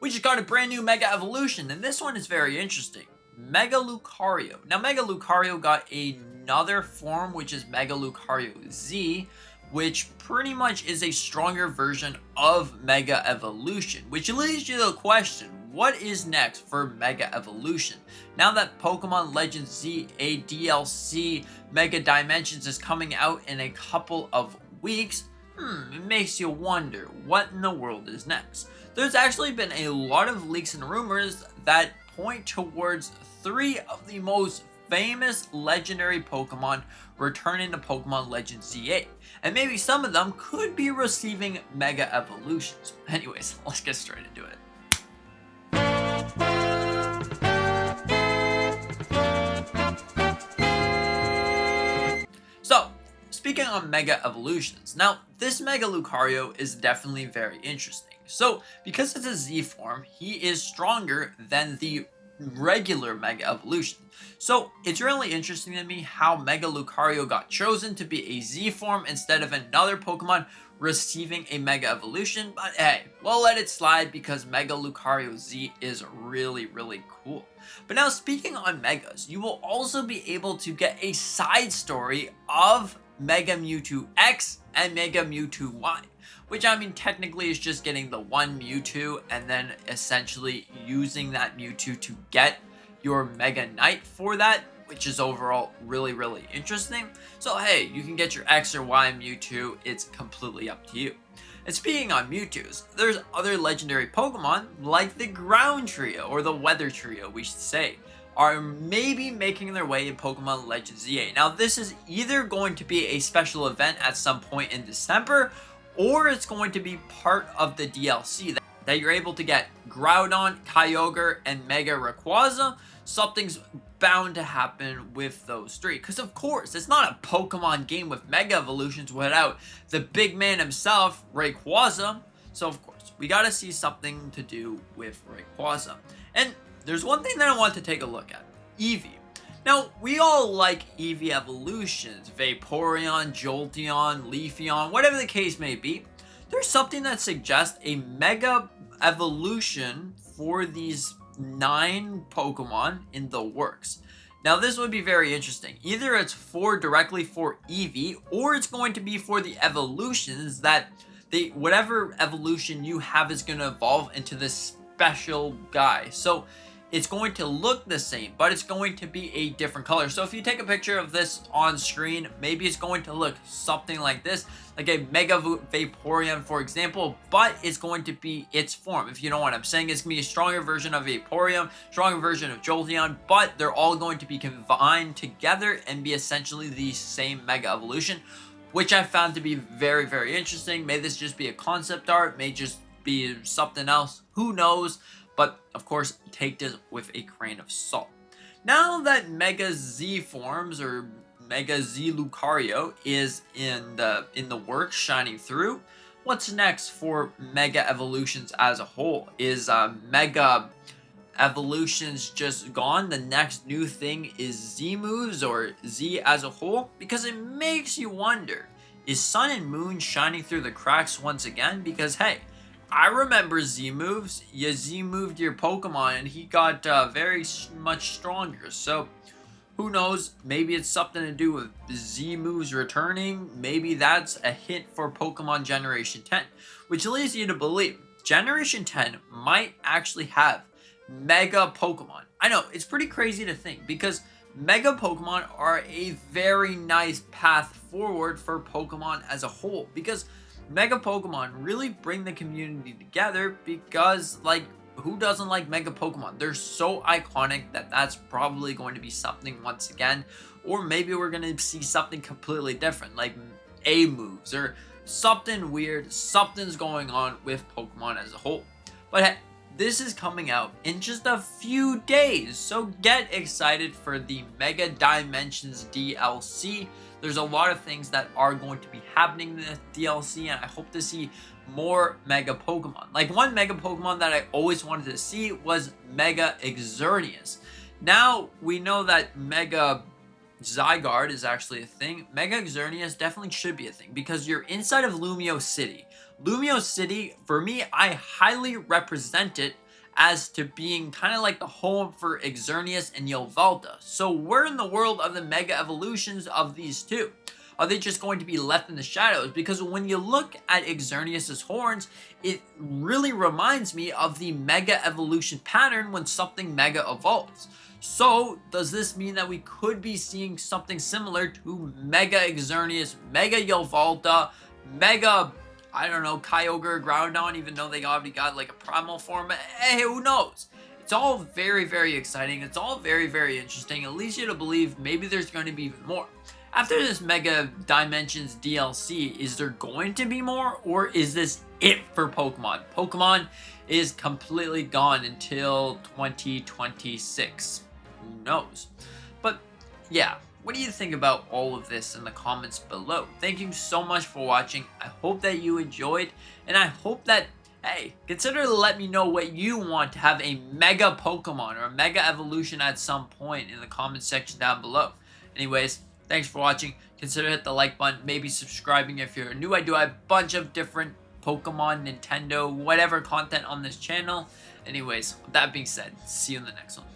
we just got a brand new Mega Evolution, and this one is very interesting. Mega Lucario. Now, Mega Lucario got another form, which is Mega Lucario Z, which pretty much is a stronger version of Mega Evolution, which leads you to the question, what is next for Mega Evolution? Now that Pokemon Legends Z, a DLC Mega Dimensions is coming out in a couple of weeks, it makes you wonder, what in the world is next? There's actually been a lot of leaks and rumors that point towards 3 of the most famous legendary Pokemon returning to Pokemon Legends Z8, and maybe some of them could be receiving Mega Evolutions. Anyways, let's get straight into it. So, speaking on Mega Evolutions, now this Mega Lucario is definitely very interesting. So, because it's a Z form, he is stronger than the regular Mega Evolution. So, it's really interesting to me how Mega Lucario got chosen to be a Z form instead of another Pokemon receiving a Mega Evolution, but hey, we'll let it slide because Mega Lucario Z is really, really cool. But now, speaking on Megas, you will also be able to get a side story of Mega Mewtwo X and Mega Mewtwo Y, which I mean technically is just getting the one Mewtwo and then essentially using that Mewtwo to get your Mega Knight for that, which is overall really, really interesting. So hey, you can get your X or Y Mewtwo, it's completely up to you. And speaking on Mewtwo's, there's other legendary Pokemon like the Ground Trio, or the Weather Trio we should say, are maybe making their way in Pokemon Legends Z8. Now this is either going to be a special event at some point in December, or it's going to be part of the DLC that you're able to get Groudon, Kyogre, and Mega Rayquaza. Something's bound to happen with those 3, because of course it's not a Pokemon game with Mega Evolutions without the big man himself, Rayquaza. So of course we gotta see something to do with Rayquaza. And there's one thing that I want to take a look at, Eevee. Now, we all like Eevee evolutions, Vaporeon, Jolteon, Leafeon, whatever the case may be. There's something that suggests a Mega Evolution for these 9 Pokemon in the works. Now, this would be very interesting. Either it's directly for Eevee, or it's going to be for the evolutions that whatever evolution you have is going to evolve into this special guy. So it's going to look the same, but it's going to be a different color. So if you take a picture of this on screen, maybe it's going to look something like this, like a Mega Vaporeon, for example, but it's going to be its form. If you know what I'm saying, it's going to be a stronger version of Vaporeon, stronger version of Jolteon, but they're all going to be combined together and be essentially the same Mega Evolution, which I found to be very, very interesting. May this just be a concept art, may just be something else, who knows? But of course, take this with a grain of salt. Now that Mega Z forms, or Mega Z Lucario, is in the works, shining through, what's next for Mega Evolutions as a whole? Is Mega Evolutions just gone? The next new thing is Z moves, or Z as a whole? Because it makes you wonder, is Sun and Moon shining through the cracks once again? Because hey, I remember Z moves. You Z moved your Pokemon and he got very much stronger. So who knows? Maybe it's something to do with Z moves returning. Maybe that's a hint for Pokemon Generation 10, which leads you to believe Generation 10 might actually have Mega Pokemon. I know, it's pretty crazy to think, because Mega Pokemon are a very nice path forward for Pokemon as a whole, because Mega Pokemon really bring the community together, because like, who doesn't like Mega Pokemon? They're so iconic that that's probably going to be something once again, or maybe we're going to see something completely different, like A moves or something weird. Something's going on with Pokemon as a whole. But hey, this is coming out in just a few days, so get excited for the Mega Dimensions DLC. There's a lot of things that are going to be happening in the DLC, and I hope to see more Mega Pokemon. Like, one Mega Pokemon that I always wanted to see was Mega Xerneas. Now, we know that Mega Zygarde is actually a thing. Mega Xerneas definitely should be a thing, because you're inside of Lumio City. Lumio City, for me, I highly represent it as to being kind of like the home for Xerneas and Yveltal. So where in the world are the Mega Evolutions of these two? Are they just going to be left in the shadows? Because when you look at Xerneas' horns, it really reminds me of the Mega Evolution pattern when something Mega evolves. So, does this mean that we could be seeing something similar to Mega Xerneas, Mega Yveltal, Mega, I don't know, Kyogre, Groudon, even though they already got like a primal form? Hey, who knows? It's all very, very exciting. It's all very, very interesting. It leads you to believe maybe there's going to be even more. After this Mega Dimensions DLC, is there going to be more, or is this it for Pokemon? Pokemon is completely gone until 2026. Who knows? But yeah, what do you think about all of this in the comments below? Thank you so much for watching. I hope that you enjoyed, and I hope that, hey, consider to let me know what you want to have a Mega Pokemon or a Mega Evolution at some point in the comment section down below. Anyways, thanks for watching. Consider hit the like button, maybe subscribing if you're new. I do have a bunch of different Pokemon, Nintendo, whatever content on this channel. Anyways, with that being said, see you in the next one.